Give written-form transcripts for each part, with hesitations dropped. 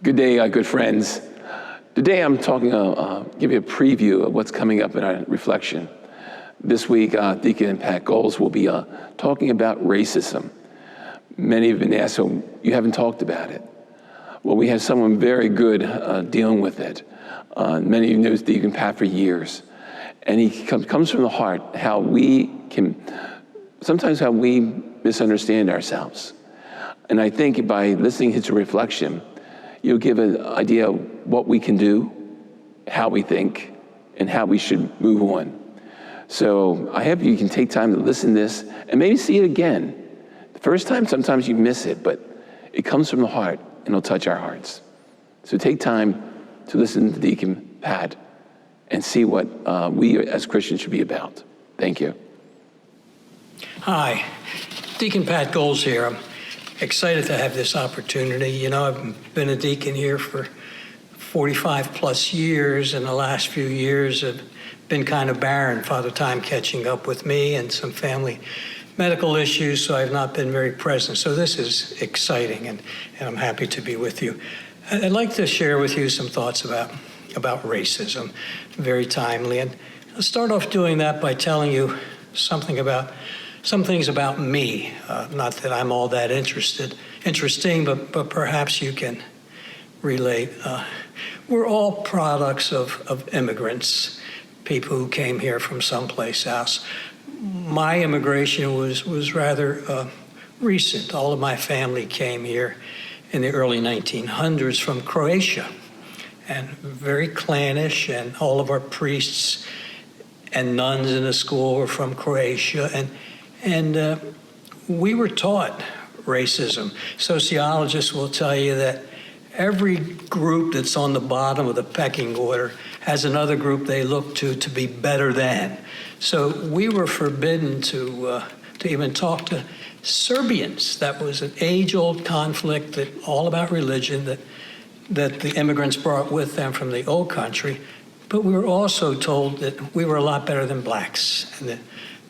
Good day, good friends. Today I'm talking, give you a preview of what's coming up in our reflection. This week, Deacon Pat Goals will be talking about racism. Many have been asked, so you haven't talked about it. Well, we have someone very good dealing with it. Many of you know Deacon Pat for years. And he comes from the heart, sometimes how we misunderstand ourselves. And I think by listening to his reflection, you'll give an idea of what we can do, how we think, and how we should move on. So I hope you can take time to listen to this and maybe see it again. The first time, sometimes you miss it, but it comes from the heart and it'll touch our hearts. So take time to listen to Deacon Pat and see what we as Christians should be about. Thank you. Hi, Deacon Pat Goals here. I'm excited to have this opportunity. You know, I've been a deacon here for 45 plus years, and the last few years have been kind of barren. Father Time catching up with me and some family medical issues, so I've not been very present. So this is exciting, and I'm happy to be with you. I'd like to share with you some thoughts about racism, very timely. And I'll start off doing that by telling you some things about me. Not that I'm all that interesting, but perhaps you can relate. We're all products of immigrants, people who came here from someplace else. My immigration was rather recent. All of my family came here in the early 1900s from Croatia, and very clannish, and all of our priests and nuns in the school were from Croatia, and we were taught racism. Sociologists will tell you that every group that's on the bottom of the pecking order has another group they look to be better than. So we were forbidden to even talk to Serbians. That was an age-old conflict, that all about religion, that the immigrants brought with them from the old country. But we were also told that we were a lot better than blacks, and that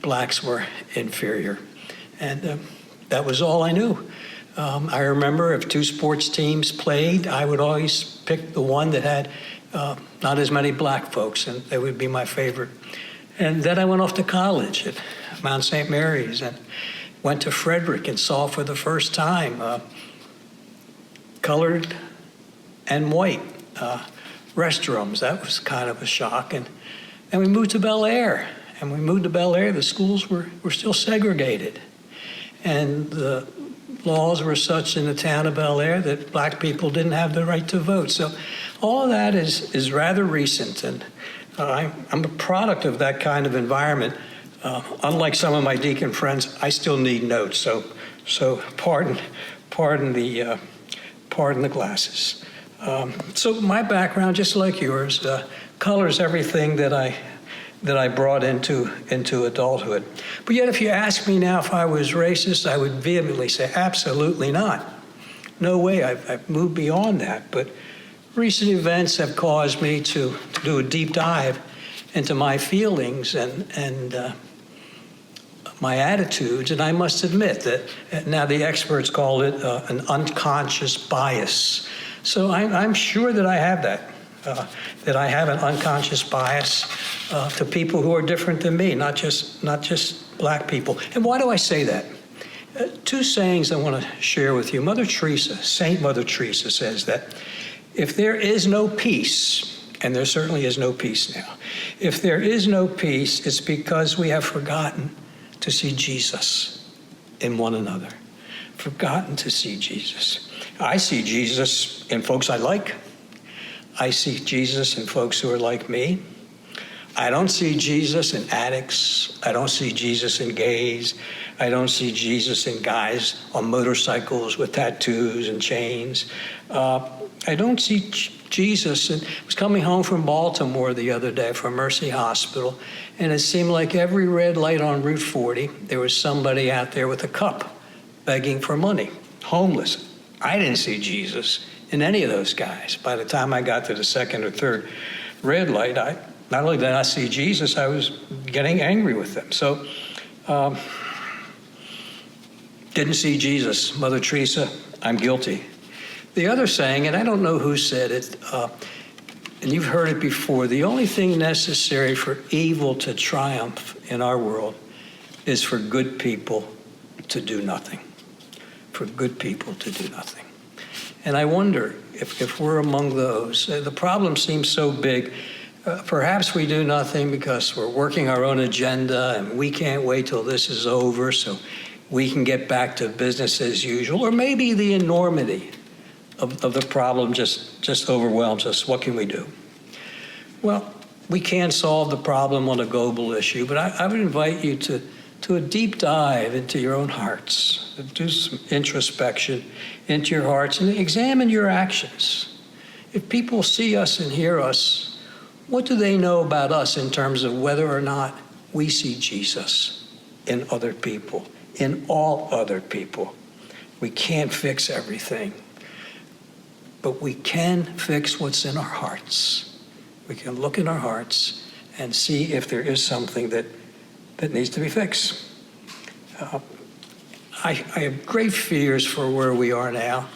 blacks were inferior. And that was all I knew. I remember if two sports teams played, I would always pick the one that had not as many black folks, and they would be my favorite. And then I went off to college at Mount St. Mary's and went to Frederick and saw for the first time colored and white restrooms. That was kind of a shock. And we moved to Bel Air. And when we moved to Bel Air, the schools were still segregated. And the laws were such in the town of Bel Air that black people didn't have the right to vote. So all of that is rather recent. And I'm a product of that kind of environment. Unlike some of my deacon friends, I still need notes. So pardon the glasses. So my background, just like yours, colors everything that I brought into adulthood. But yet, if you ask me now if I was racist, I would vehemently say absolutely not. No way. I've moved beyond that. But recent events have caused me to do a deep dive into my feelings and my attitudes, and I must admit that now the experts call it an unconscious bias. So I'm sure that I have that I have an unconscious bias to people who are different than me, not just black people. And why do I say that? Two sayings I want to share with you. Mother Teresa, Saint Mother Teresa, says that if there is no peace, and there certainly is no peace now, if there is no peace, it's because we have forgotten to see Jesus in one another. Forgotten to see Jesus. I see Jesus in folks I like. I see Jesus in folks who are like me. I don't see Jesus in addicts. I don't see Jesus in gays. I don't see Jesus in guys on motorcycles with tattoos and chains. I don't see Jesus. And I was coming home from Baltimore the other day from Mercy Hospital, and it seemed like every red light on Route 40, there was somebody out there with a cup begging for money, homeless. I didn't see Jesus in any of those guys. By the time I got to the second or third red light, not only did I see Jesus, I was getting angry with them. So, didn't see Jesus. Mother Teresa, I'm guilty. The other saying, and I don't know who said it, and you've heard it before, the only thing necessary for evil to triumph in our world is for good people to do nothing. For good people to do nothing. And I wonder if we're among those. The problem seems so big. Perhaps we do nothing because we're working our own agenda and we can't wait till this is over so we can get back to business as usual. Or maybe the enormity of the problem just overwhelms us. What can we do? Well, we can solve the problem on a global issue, but I would invite you to a deep dive into your own hearts. Do some introspection into your hearts and examine your actions. If people see us and hear us, what do they know about us in terms of whether or not we see Jesus in other people, in all other people? We can't fix everything, but we can fix what's in our hearts. We can look in our hearts and see if there is something that needs to be fixed. I have great fears for where we are now.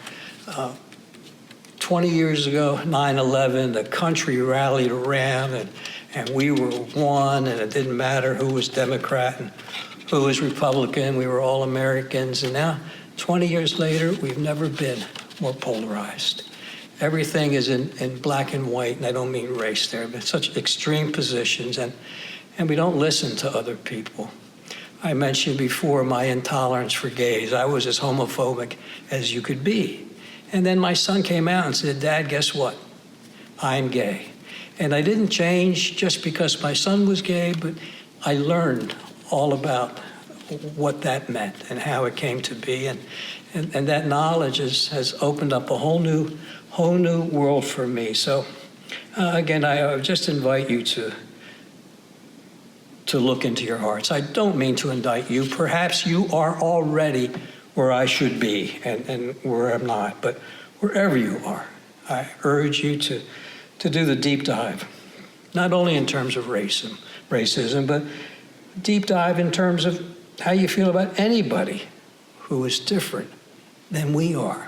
20 years ago, 9/11, the country rallied around and we were one, and it didn't matter who was Democrat and who was Republican. We were all Americans. And now, 20 years later, we've never been more polarized. Everything is in black and white, and I don't mean race there, but such extreme positions, and we don't listen to other people. I mentioned before my intolerance for gays. I was as homophobic as you could be. And then my son came out and said, "Dad, guess what? I'm gay." And I didn't change just because my son was gay, but I learned all about what that meant and how it came to be. And that knowledge has opened up a whole new world for me. So again, I would just invite you to look into your hearts. I don't mean to indict you. Perhaps you are already where I should be and where I'm not. But wherever you are, I urge you to do the deep dive, not only in terms of racism, but deep dive in terms of how you feel about anybody who is different than we are.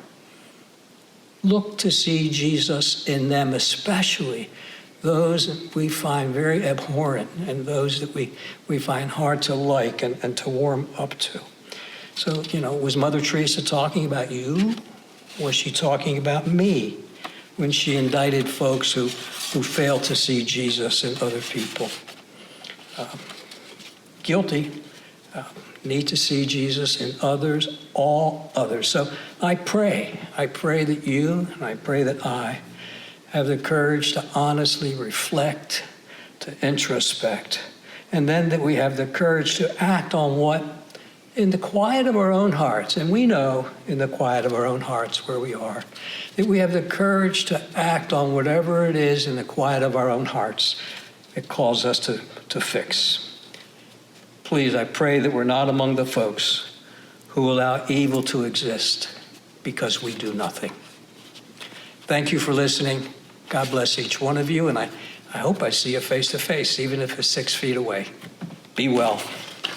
Look to see Jesus in them, especially those that we find very abhorrent and those that we find hard to like and to warm up to. So, was Mother Teresa talking about you? Was she talking about me when she indicted folks who failed to see Jesus in other people? Guilty, need to see Jesus in others, all others. So I pray that you and I pray that I have the courage to honestly reflect, to introspect, and then that we have the courage to act on what, in the quiet of our own hearts, and we know in the quiet of our own hearts where we are, that we have the courage to act on whatever it is in the quiet of our own hearts it calls us to fix. Please, I pray that we're not among the folks who allow evil to exist because we do nothing. Thank you for listening. God bless each one of you, and I hope I see you face to face, even if it's 6 feet away. Be well.